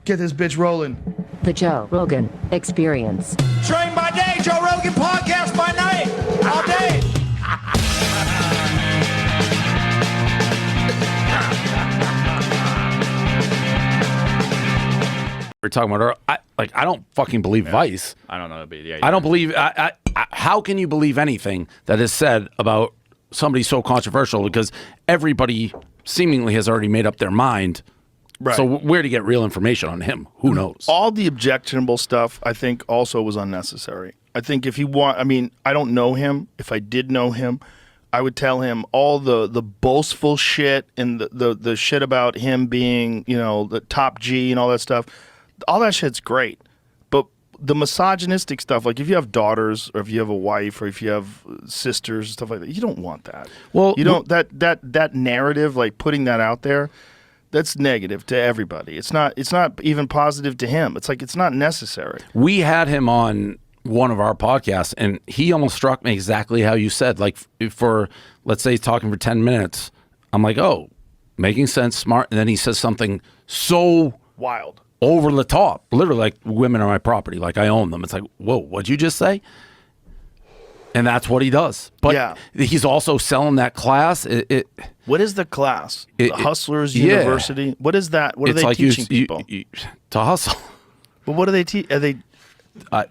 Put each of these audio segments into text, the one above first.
Get this bitch rolling. The Joe Rogan Experience. Train by day, Joe Rogan Podcast by night, all day. We're talking about her. I don't fucking believe Vice. I don't know. But yeah, I don't believe. How can you believe anything that is said about somebody so controversial? Because everybody seemingly has already made up their mind. Right. So where to get real information on him? Who knows? All the objectionable stuff, I think, also was unnecessary. I think if you want, I mean, I don't know him. If I did know him, I would tell him all the boastful shit and the shit about him being, you know, the top G and all that stuff. All that shit's great. But the misogynistic stuff, like if you have daughters or if you have a wife or if you have sisters, stuff like that, you don't want that. Well, you don't, that narrative, like putting that out there, that's negative to everybody. It's not even positive to him. It's like, it's not necessary. We had him on one of our podcasts, and he almost struck me exactly how you said. Like, for, let's say he's talking for 10 minutes, I'm like, oh, making sense, smart. And then he says something so Wild. over the top, literally like, women are my property, like I own them. It's like, whoa, what'd you just say? And that's what he does. But Yeah. he's also selling that class. What is the class? The Hustlers yeah. University? What is that? What are It's they like teaching people? To hustle. But what do they teach? Are they? To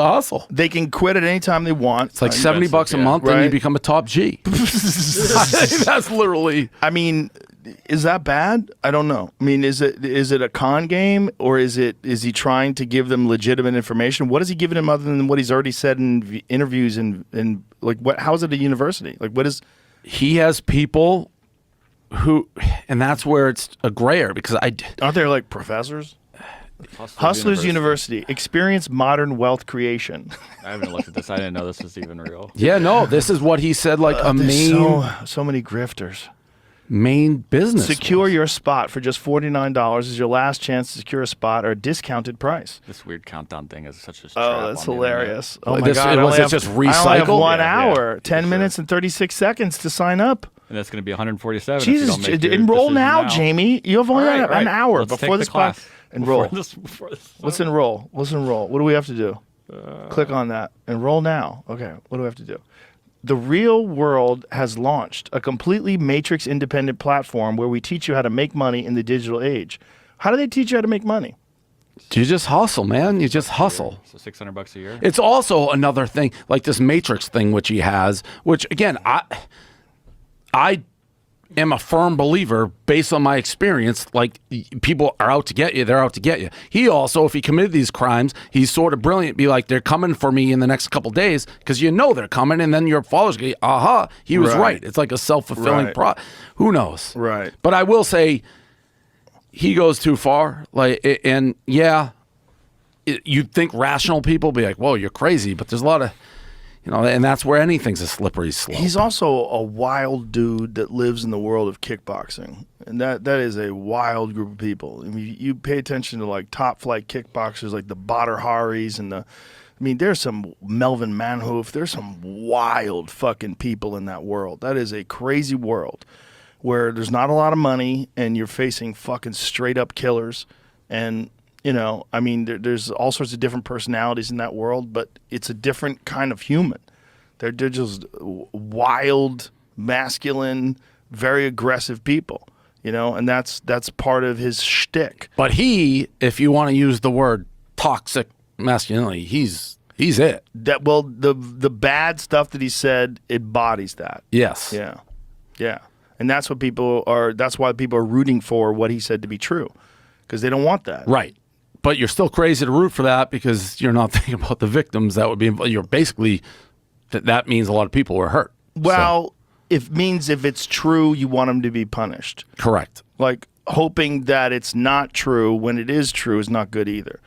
hustle. They can quit at any time they want. It's like $70 a month, and you become a top G. That's literally. I mean, is that bad? I don't know. I mean, is it a con game, or is he trying to give them legitimate information? What is he giving them other than what he's already said in interviews and like what? How is it a university? Like what is? He has people who, and that's where it's a grayer because Aren't there like professors? Hustlers University. Experience modern wealth creation. I haven't looked at this. I didn't know this was even real. Yeah, no, this is what he said. Like a so many grifters. main business. Secure your spot for just $49 is your last chance to secure a spot or a discounted price. This weird countdown thing is such a trap. Oh, that's hilarious. Oh my This- God. was it just I only have recycle? 1 Yeah, hour, yeah, 10 for minutes and 36 seconds to sign up. And that's going to be 147. if Jesus, you don't make your enroll decision now, Jamie. You have only All right, an right. hour Let's before take this the class. Enroll. Before this. Let's enroll. Let's enroll. What do we have to do? Click on that. Enroll now. Okay. What do we have to do? The Real World has launched a completely matrix-independent platform where we teach you how to make money in the digital age. How do they teach you how to make money? You just hustle, man. You just hustle. So $600 a year. It's also another thing, like this Matrix thing, which he has, which again, I am a firm believer based on my experience. Like, people are out to get you. They're out to get you. He also, if he committed these crimes, he's sort of brilliant. Be like, they're coming for me in the next couple days because you know they're coming, and then your followers go, aha, he was right. It's like a self-fulfilling Who knows? Right. But I will say, he goes too far. Like, and yeah, you'd think rational people be like, whoa, you're crazy. But there's a lot of, and that's where anything's a slippery slope. He's also a wild dude that lives in the world of kickboxing. And that is a wild group of people. I mean, you pay attention to like top flight kickboxers like the Badr Haris and there's some Melvin Manhoof. There's some wild fucking people in that world. That is a crazy world where there's not a lot of money and you're facing fucking straight up killers. And there's all sorts of different personalities in that world, but it's a different kind of human. They're just wild, masculine, very aggressive people, and that's part of his shtick. But if you want to use the word toxic masculinity, he's it. The bad stuff that he said embodies that. Yes. Yeah. And that's why people are rooting for what he said to be true, because they don't want that. Right. But you're still crazy to root for that because you're not thinking about the victims that would be involved. You're basically, that means a lot of people were hurt. Well, if it's true, you want them to be punished. Correct. Like, hoping that it's not true when it is true is not good either.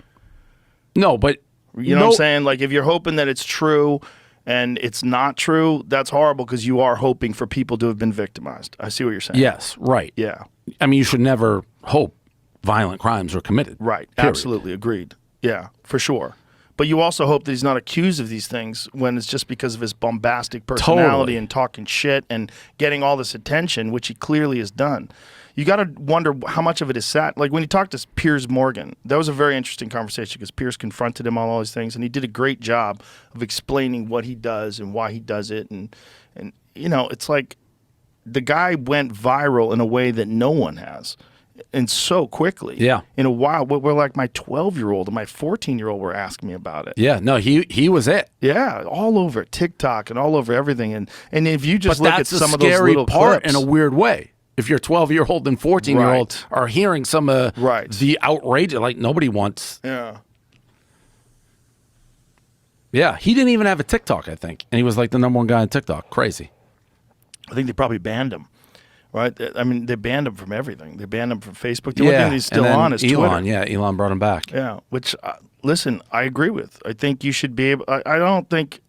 No, but... You know what I'm saying? Like, if you're hoping that it's true and it's not true, that's horrible because you are hoping for people to have been victimized. I see what you're saying. Yes, right. Yeah. I mean, you should never hope violent crimes were committed. Right. Period. Absolutely. Agreed. Yeah, for sure. But you also hope that he's not accused of these things when it's just because of his bombastic personality and talking shit and getting all this attention, which he clearly has done. you got to wonder how much of it is sat. Like when you talk to Piers Morgan, that was a very interesting conversation because Piers confronted him on all these things, and he did a great job of explaining what he does and why he does it. And you know, it's like the guy went viral in a way that no one has. And so quickly. Yeah. In a while, we're like my 12-year-old and my 14-year-old were asking me about it. Yeah. No, he was it. Yeah, all over TikTok and all over everything. And if you just But look at that's some the of those scary little part clips, in a weird way. If your 12-year-old and 14-year-old Right. are hearing some of Right. the outrageous, like nobody wants. yeah. Yeah, he didn't even have a TikTok, I think, and he was like the #1 guy on TikTok. Crazy. I think they probably banned him. Right? I mean, they banned him from everything. They banned him from Facebook. The only thing he's still and then on is Elon. Twitter. Yeah, Elon brought him back. Yeah, which, listen, I agree with. I think you should be able, I don't think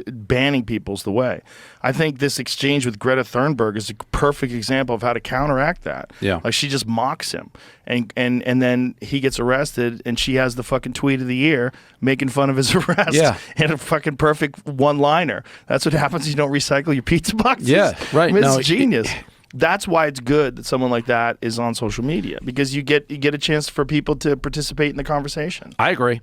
banning people's the way. I think this exchange with Greta Thunberg is a perfect example of how to counteract that. Yeah. Like she just mocks him. And then he gets arrested and she has the fucking tweet of the year making fun of his arrest. Yeah. And a fucking perfect one-liner. That's what happens when you don't recycle your pizza boxes. Yeah, right. I mean, No, it's genius. That's why it's good that someone like that is on social media because you get a chance for people to participate in the conversation. I agree.